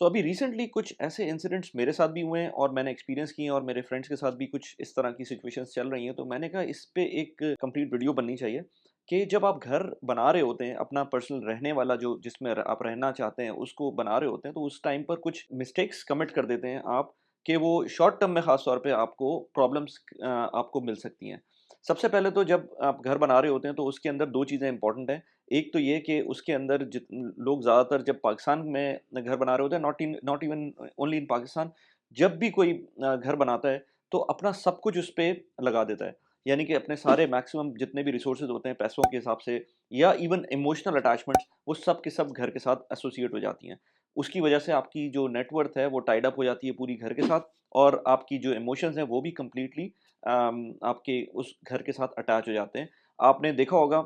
अभी रिसेंटली कुछ ऐसे इंसिडेंट्स मेरे साथ भी हुए हैं और मैंने एक्सपीरियंस किए हैं और मेरे फ्रेंड्स के साथ भी कुछ इस तरह की सिचुएशंस चल रही हैं, तो मैंने कहा इस पे एक कंप्लीट वीडियो बननी चाहिए कि जब आप घर बना रहे होते हैं, अपना पर्सनल रहने वाला जो जिसमें आप रहना चाहते हैं, उसको बना रहे होते हैं, तो उस टाइम पर कुछ मिस्टेक्स कमिट कर देते हैं आप कि वो शॉर्ट टर्म में ख़ास तौर पे आपको प्रॉब्लम्स आपको मिल सकती हैं। सबसे पहले तो जब आप घर बना रहे होते हैं, तो उसके अंदर 2 चीज़ें इम्पोर्टेंट हैं। एक तो ये कि उसके अंदर जित लोग ज़्यादातर जब पाकिस्तान में घर बना रहे होते हैं, not even only in Pakistan, जब भी कोई घर बनाता है, तो अपना सब कुछ उस पे लगा देता है। यानी कि अपने सारे मैक्सिमम जितने भी रिसोर्सेज़ होते हैं पैसों के हिसाब से या इवन इमोशनल अटैचमेंट्स, वो सब के सब घर के साथ एसोसिएट हो जाती हैं। उसकी वजह से आपकी जो नेट वर्थ है, वो टाइड अप हो जाती है पूरी घर के साथ और आपकी जो इमोशंस हैं, वो भी कंप्लीटली आपके उस घर के साथ अटैच हो जाते हैं। आपने देखा होगा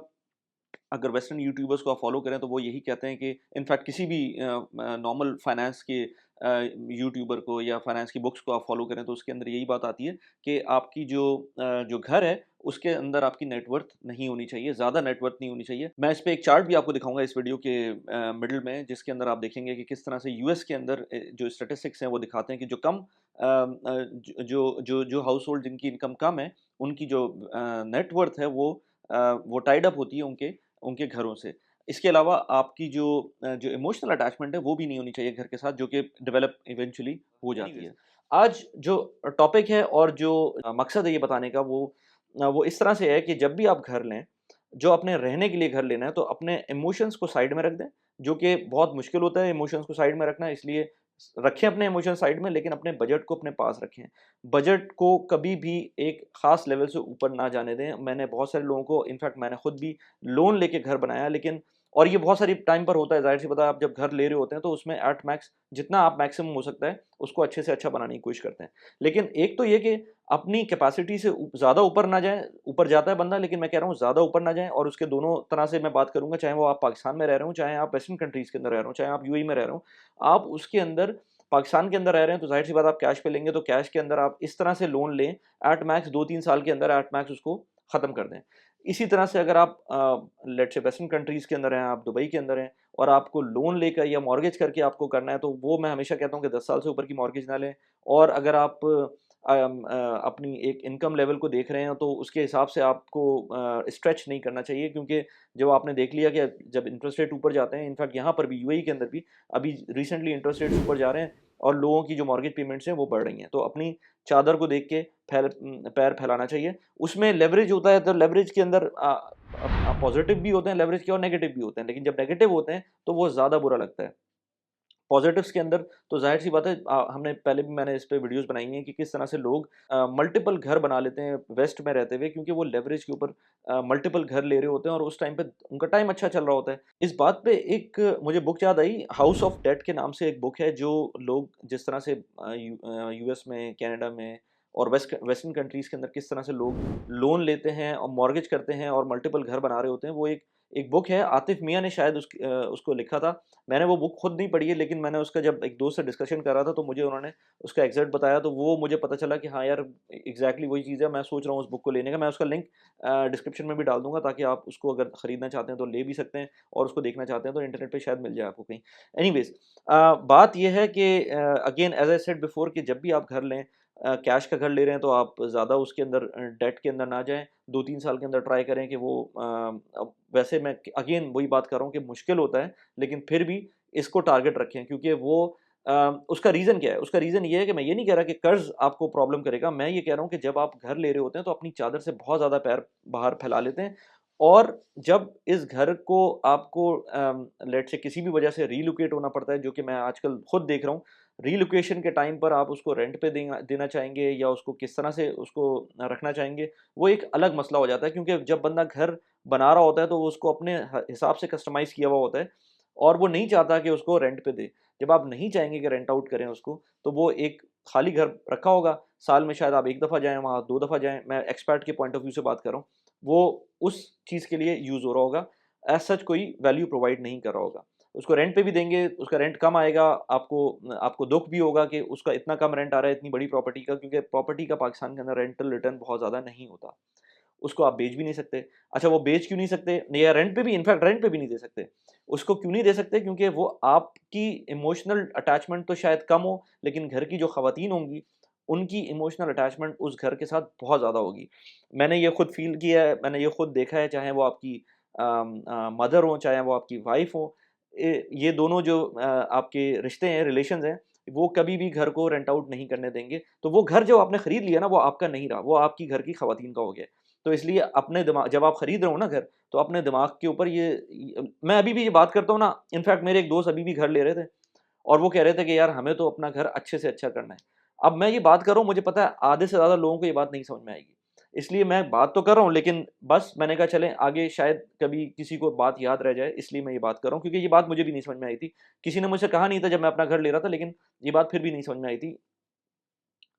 अगर वेस्टर्न यूट्यूबर्स को आप फॉलो करें तो वो यही कहते हैं कि इनफैक्ट किसी भी नॉर्मल फाइनेंस के यूट्यूबर को या फाइनेंस की बुक्स को आप फॉलो करें तो उसके अंदर यही बात आती है कि आपकी जो घर है उसके अंदर आपकी नेटवर्थ नहीं होनी चाहिए, ज़्यादा नेटवर्थ नहीं होनी चाहिए। मैं इस पे एक चार्ट भी आपको दिखाऊंगा इस वीडियो के मिडल में, जिसके अंदर आप देखेंगे कि किस तरह से यूएस के अंदर जो स्टेटिस्टिक्स हैं वो दिखाते हैं कि जो कम जो हाउस होल्ड जिनकी इनकम कम है, उनकी जो नेटवर्थ है वो टाइड अप होती है उनके उनके घरों से। इसके अलावा आपकी जो इमोशनल अटैचमेंट है वो भी नहीं होनी चाहिए घर के साथ, जो कि डेवलप इवेंचुअली हो जाती है। आज जो टॉपिक है और जो मकसद है ये बताने का वो इस तरह से है कि जब भी आप घर लें, जो अपने रहने के लिए घर लेना है तो अपने इमोशंस को साइड में रख दें, जो कि बहुत मुश्किल होता है इमोशंस को साइड में रखना, इसलिए रखें अपने इमोशन साइड में, लेकिन अपने बजट को अपने पास रखें। बजट को कभी भी एक ख़ास लेवल से ऊपर ना जाने दें। मैंने बहुत सारे लोगों को, इनफैक्ट मैंने खुद भी लोन लेके घर बनाया, लेकिन और ये बहुत सारी टाइम पर होता है, ज़ाहिर-सी बात है आप जब घर ले रहे होते हैं तो उसमें एट मैक्स जितना आप मैक्सिमम हो सकता है, उसको अच्छे से अच्छा बनाने की कोशिश करते हैं। लेकिन एक तो ये कि अपनी कैपेसिटी से ज़्यादा ऊपर ना जाएँ, ऊपर जाता है बंदा, लेकिन मैं कह रहा हूँ ज़्यादा ऊपर ना जाएँ, और उसके दोनों तरह से मैं बात करूँगा, चाहे वो आप पाकिस्तान में रह रहे हों, चाहे आप वेस्टर्न कंट्रीज़ के अंदर रह रहे हों, चाहे आप यूएई में रह रहे हों। आप उसके अंदर पाकिस्तान के अंदर रह रहे हैं तो ज़ाहिर-सी बात है आप कैश पे लेंगे, तो कैश के अंदर आप इस तरह से लोन लें, एट मैक्स 2-3 साल के अंदर एट मैक्स उसको ख़त्म कर दें। इसी तरह से अगर आप लेट्स से वेस्टर्न कंट्रीज़ के अंदर हैं, आप दुबई के अंदर हैं और आपको लोन लेकर या मॉर्गेज करके आपको करना है, तो वो मैं हमेशा कहता हूँ कि 10 साल से ऊपर की मॉर्गेज ना लें। और अगर आप अपनी एक इनकम लेवल को देख रहे हैं तो उसके हिसाब से आपको स्ट्रेच नहीं करना चाहिए, क्योंकि जब आपने देख लिया कि जब इंटरेस्ट रेट ऊपर जाते हैं, इनफैक्ट यहाँ पर भी यूएई के अंदर भी अभी रिसेंटली इंटरेस्ट रेट्स ऊपर जा रहे हैं और लोगों की जो मॉर्गेज पेमेंट्स हैं वो बढ़ रही हैं। तो अपनी चादर को देख के पैर फैलाना चाहिए। उसमें लेवरेज होता है तो लेवरेज के अंदर पॉज़िटिव भी होते हैं लेवरेज के और नेगेटिव भी होते हैं। लेकिन जब नेगेटिव होते हैं तो वो ज़्यादा बुरा लगता है। पॉज़िटिव्स के अंदर तो ज़ाहिर-सी बात है, हमने पहले भी मैंने इस पे वीडियोज़ बनाई हैं कि किस तरह से लोग मल्टीपल घर बना लेते हैं वेस्ट में रहते हुए, क्योंकि वो लेवरेज के ऊपर मल्टीपल घर ले रहे होते हैं और उस टाइम पे उनका टाइम अच्छा चल रहा होता है। इस बात पे एक मुझे बुक याद आई, हाउस ऑफ डेट के नाम से एक बुक है, जो लोग जिस तरह से यूएस में, कनाडा में और वेस्टर्न कंट्रीज़ के अंदर किस तरह से लोग लोन लेते हैं और मॉर्गेज करते हैं और मल्टीपल घर बना रहे होते हैं, वो एक एक बुक है, आतिफ़ मियाँ ने शायद उसको लिखा था। मैंने वो बुक खुद नहीं पढ़ी है, लेकिन मैंने उसका जब एक दोस्त से डिस्कशन कर रहा था तो मुझे उन्होंने उसका एग्ज़ैक्ट बताया, तो वो मुझे पता चला कि हाँ यार, एग्ज़ैक्टली वही चीज़ है। मैं सोच रहा हूँ उस बुक को लेने का। मैं उसका लिंक डिस्क्रिप्शन में भी डाल दूँगा, ताकि आप उसको अगर खरीदना चाहते हैं तो ले भी सकते हैं और उसको देखना चाहते हैं तो इंटरनेट पे शायद मिल जाए आपको कहीं। एनीवेज़, बात ये है कि again as I said before, कि जब भी आप घर लें, कैश का घर ले रहे हैं तो आप ज़्यादा उसके अंदर डेट के अंदर ना जाएँ। 2-3 साल के अंदर ट्राई करें कि वो अब वैसे मैं अगेन वही बात कर रहा हूँ कि मुश्किल होता है, लेकिन फिर भी इसको टारगेट रखें, क्योंकि वो अ, उसका रीज़न क्या है? उसका रीज़न ये है कि मैं ये नहीं कह रहा कि कर्ज़ आपको प्रॉब्लम करेगा, मैं ये कह रहा हूँ कि जब आप घर ले रहे होते हैं तो अपनी चादर से बहुत ज़्यादा पैर बाहर फैला लेते हैं, और जब इस घर को आपको लेट्स से किसी भी वजह से रीलोकेट होना पड़ता है, जो कि मैं आजकल खुद देख रहा हूँ, रीलोकेशन के टाइम पर आप उसको रेंट पे देना देना चाहेंगे या उसको किस तरह से उसको रखना चाहेंगे, वो एक अलग मसला हो जाता है, क्योंकि जब बंदा घर बना रहा होता है तो वो उसको अपने हिसाब से कस्टमाइज़ किया हुआ होता है और वो नहीं चाहता कि उसको रेंट पे दे। जब आप नहीं चाहेंगे कि रेंट आउट करें उसको, तो वो एक खाली घर रखा होगा, साल में शायद आप 1 दफ़ा जाएँ वहाँ, 2 दफ़ा जाएँ, मैं एक्सपर्ट के पॉइंट ऑफ व्यू से बात कर रहा हूँ। वो उस चीज़ के लिए यूज़ हो रहा होगा, एज़ सच कोई वैल्यू प्रोवाइड नहीं कर रहा होगा। उसको रेंट पे भी देंगे, उसका रेंट कम आएगा, आपको आपको दुःख भी होगा कि उसका इतना कम रेंट आ रहा है इतनी बड़ी प्रॉपर्टी का, क्योंकि प्रॉपर्टी का पाकिस्तान के अंदर रेंटल रिटर्न बहुत ज़्यादा नहीं होता। उसको आप बेच भी नहीं सकते। अच्छा, वो बेच क्यों नहीं सकते, या रेंट पे भी, इनफैक्ट रेंट पे भी नहीं दे सकते। उसको क्यों नहीं दे सकते? क्योंकि वो आपकी इमोशनल अटैचमेंट तो शायद कम हो, लेकिन घर की जो ख़वातीन होंगी, उनकी इमोशनल अटैचमेंट उस घर के साथ बहुत ज़्यादा होगी। मैंने ये खुद फ़ील किया है, मैंने ये खुद देखा है, चाहे वो आपकी मदर हों, चाहे वो आपकी वाइफ़ हों, ये दोनों जो आपके रिश्ते हैं, रिलेशंस हैं, वो कभी भी घर को रेंट आउट नहीं करने देंगे। तो वो घर जो आपने खरीद लिया ना, वो आपका नहीं रहा, वो आपकी घर की ख़वातीन का हो गया। तो इसलिए अपने दिमाग, जब आप खरीद रहे हो ना घर, तो अपने दिमाग के ऊपर मैं अभी भी ये बात करता हूँ ना, इनफैक्ट मेरे एक दोस्त अभी भी घर ले रहे थे और वो कह रहे थे कि यार हमें तो अपना घर अच्छे से अच्छा करना है। अब मैं ये बात कर रहा हूँ, मुझे पता है आधे से ज़्यादा लोगों को ये बात नहीं समझ में आएगी। इसलिए मैं बात तो कर रहा हूँ, लेकिन बस मैंने कहा चलें आगे शायद कभी किसी को बात याद रह जाए, इसलिए मैं ये बात कर रहा हूँ, क्योंकि ये बात मुझे भी नहीं समझ में आई थी। किसी ने मुझसे कहा नहीं था जब मैं अपना घर ले रहा था, लेकिन ये बात फिर भी नहीं समझ में आई थी।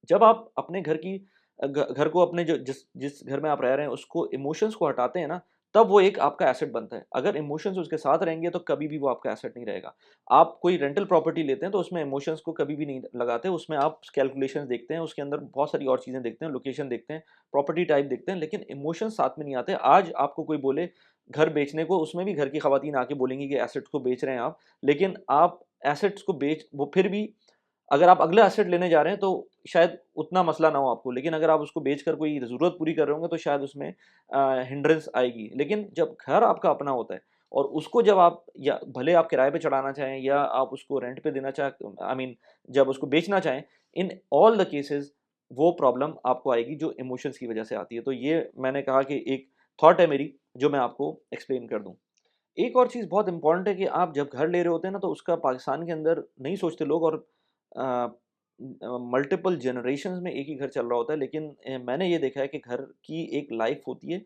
जब आप अपने घर की घर को, अपने जो जिस जिस घर में आप रह रहे हैं, उसको इमोशंस को हटाते हैं ना, तब वो एक आपका एसेट बनता है। अगर इमोशंस उसके साथ रहेंगे तो कभी भी वो आपका एसेट नहीं रहेगा। आप कोई रेंटल प्रॉपर्टी लेते हैं तो उसमें इमोशंस को कभी भी नहीं लगाते, उसमें आप कैलकुलेशंस देखते हैं, उसके अंदर बहुत सारी और चीज़ें देखते हैं, लोकेशन देखते हैं, प्रॉपर्टी टाइप देखते हैं, लेकिन इमोशंस साथ में नहीं आते। आज आपको कोई बोले घर बेचने को, उसमें भी घर की खवातीन आके बोलेंगी कि एसेट्स को बेच रहे हैं आप, लेकिन आप एसेट्स को बेच वो फिर भी, अगर आप अगला एसेट लेने जा रहे हैं तो शायद उतना मसला ना हो आपको, लेकिन अगर आप उसको बेचकर कोई ज़रूरत पूरी कर रहे होंगे तो शायद उसमें हिंड्रेंस आएगी। लेकिन जब घर आपका अपना होता है और उसको जब आप, या भले आप किराए पे चढ़ाना चाहें या आप उसको रेंट पे देना चाहें, आई मीन जब उसको बेचना चाहें, इन ऑल द केसेस वो प्रॉब्लम आपको आएगी जो इमोशंस की वजह से आती है। तो ये मैंने कहा कि एक थॉट है मेरी, जो मैं आपको एक्सप्लेन कर दूँ। एक और चीज़ बहुत इम्पोर्टेंट है कि आप जब घर ले रहे होते हैं ना, तो उसका पाकिस्तान के अंदर नहीं सोचते लोग, और मल्टीपल जनरेशंस में एक ही घर चल रहा होता है, लेकिन मैंने ये देखा है कि घर की एक लाइफ होती है,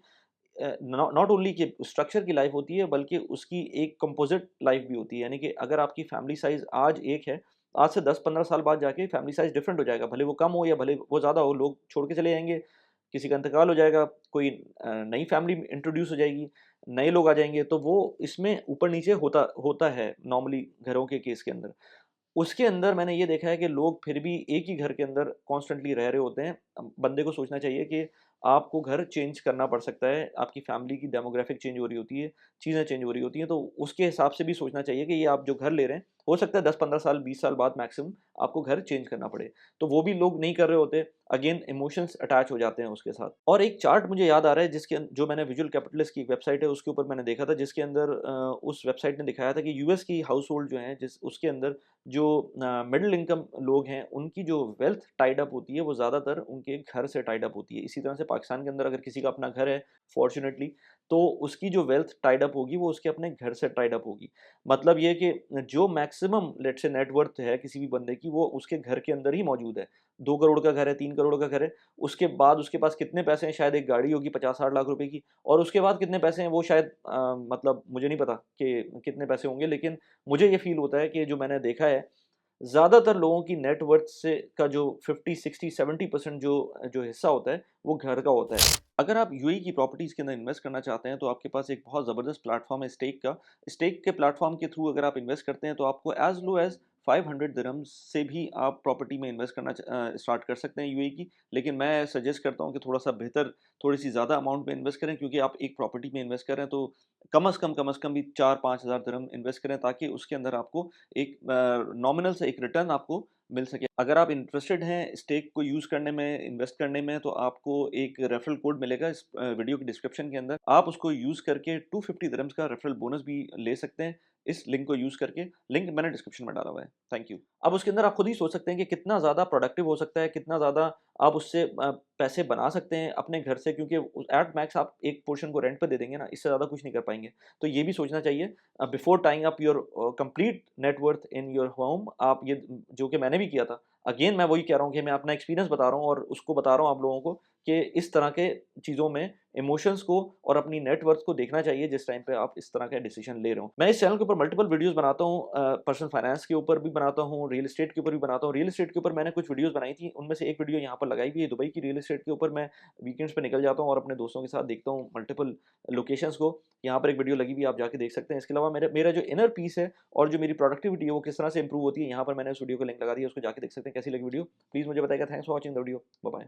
नॉट ओनली कि स्ट्रक्चर की लाइफ होती है, बल्कि उसकी एक कंपोजिट लाइफ भी होती है। यानी कि अगर आपकी फैमिली साइज़ आज एक है, आज से 10-15 साल बाद जाके फैमिली साइज़ डिफरेंट हो जाएगा, भले वो कम हो या भले वो ज़्यादा हो, लोग छोड़ के चले जाएंगे, किसी का इंतकाल हो जाएगा, कोई नई फैमिली इंट्रोड्यूस हो जाएगी, नए लोग आ जाएंगे, तो वो इसमें ऊपर नीचे होता होता है नॉर्मली घरों के केस के अंदर। उसके अंदर मैंने ये देखा है कि लोग फिर भी एक ही घर के अंदर कॉन्स्टेंटली रह रहे होते हैं। बंदे को सोचना चाहिए कि आपको घर चेंज करना पड़ सकता है, आपकी फैमिली की डेमोग्राफिक चेंज हो रही होती है, चीज़ें चेंज हो रही होती हैं, तो उसके हिसाब से भी सोचना चाहिए कि ये आप जो घर ले रहे हैं, हो सकता है 10-15 साल, 20 साल बाद मैक्सिमम आपको घर चेंज करना पड़े। तो वो भी लोग नहीं कर रहे होते, अगेन इमोशंस अटैच हो जाते हैं उसके साथ। और एक चार्ट मुझे याद आ रहा है जो मैंने विजुअल कैपिटलिस्ट की एक वेबसाइट है उसके ऊपर मैंने देखा था, जिसके अंदर उस वेबसाइट ने दिखाया था कि यूएस की हाउस होल्ड जो हैं, जिस उसके अंदर जो मिडिल इनकम लोग हैं, उनकी जो वेल्थ टाइड अप होती है, वो ज़्यादातर उनके घर से टाइड अप होती है। इसी तरह से पाकिस्तान के अंदर अगर किसी का अपना घर है, फॉर्च्यूनेटली, तो उसकी जो वेल्थ टाइड अप होगी, वो उसके अपने घर से टाइड अप होगी। मतलब ये कि जो maximum let's say net worth है किसी भी बंदे की, वो उसके घर के अंदर ही मौजूद है। 2 करोड़ का घर है, 3 करोड़ का घर है, उसके बाद उसके पास कितने पैसे हैं, शायद एक गाड़ी होगी 50-60 लाख रुपए की, और उसके बाद कितने पैसे हैं वो शायद मतलब मुझे नहीं पता कि कितने पैसे होंगे, लेकिन मुझे ये फ़ील होता है कि जो मैंने देखा है, ज़्यादातर लोगों की नेट वर्थ से का जो 50, 60, 70% जो जो हिस्सा होता है, वो घर का होता है। अगर आप यूएई की प्रॉपर्टीज़ के अंदर इन्वेस्ट करना चाहते हैं, तो आपके पास एक बहुत ज़बरदस्त प्लेटफ़ॉर्म है स्टेक का। स्टेक के प्लेटफ़ॉर्म के थ्रू अगर आप इन्वेस्ट करते हैं, तो आपको एज़ लो एज़ 500 दिरहम्स से भी आप प्रॉपर्टी में इन्वेस्ट करना स्टार्ट कर सकते हैं यूएई की। लेकिन मैं सजेस्ट करता हूँ कि थोड़ा-सा बेहतर, थोड़ी-सी ज़्यादा अमाउंट में इन्वेस्ट करें, क्योंकि आप एक प्रॉपर्टी में इन्वेस्ट कर रहे हैं, तो कम अज़ कम भी 4-5 हज़ार दिरहम इन्वेस्ट करें, ताकि उसके अंदर आपको एक नॉमिनल से एक रिटर्न आपको मिल सके। अगर आप इंटरेस्टेड हैं स्टेक को यूज़ करने में, इन्वेस्ट करने में, तो आपको एक रेफरल कोड मिलेगा इस वीडियो के डिस्क्रिप्शन के अंदर। आप उसको यूज़ करके 250 दिरहम्स का रेफरल बोनस भी ले सकते हैं, इस लिंक को यूज़ करके। लिंक मैंने डिस्क्रिप्शन में डाला हुआ है। Thank you. अब उसके अंदर आप खुद ही सोच सकते हैं कि कितना ज़्यादा प्रोडक्टिव हो सकता है, कितना ज़्यादा आप उससे पैसे बना सकते हैं अपने घर से, क्योंकि एट मैक्स आप एक पोर्शन को रेंट पे दे देंगे ना, इससे ज़्यादा कुछ नहीं कर पाएँगे। तो ये भी सोचना चाहिए before tying up your complete net worth in your home. आप ये, जो कि मैंने भी किया था। अगेन मैं वही कह रहा हूँ कि मैं अपना एक्सपीरियंस बता रहा हूँ और उसको बता रहा हूँ आप लोगों को कि इस तरह के चीज़ों में इमोशंस को और अपनी नेट वर्थ को देखना चाहिए जिस टाइम पे आप इस तरह का डिसीजन ले रहे हो। मैं इस चैनल के ऊपर मल्टीपल वीडियोस बनाता हूँ, पर्सनल फाइनेंस के ऊपर भी बनाता हूँ, रियल एस्टेट के ऊपर भी बनाता हूँ। रियल एस्टेट के ऊपर मैंने कुछ वीडियोस बनाई थी, उनमें से एक वीडियो यहाँ पर लगाई भी है दुबई की रियल एस्टेट के ऊपर। मैं वीकेंड्स पे निकल जाता हूँ और अपने दोस्तों के साथ देखता हूँ मल्टीपल लोकेशंस को। यहाँ पर एक वीडियो लगी हुई है, आप जाके देख सकते हैं। इसके अलावा मेरा मेरा जो इनर पीस है और जो मेरी प्रोडक्टिविटी है वो किस तरह से इंप्रूव होती है, यहाँ पर मैंने उस वीडियो को लिंक लगा दिया, उसको जाके देख सकते हैं। कैसी लगी वीडियो प्लीज़ मुझे बताइएगा। Thanks for watching the video. Bye bye.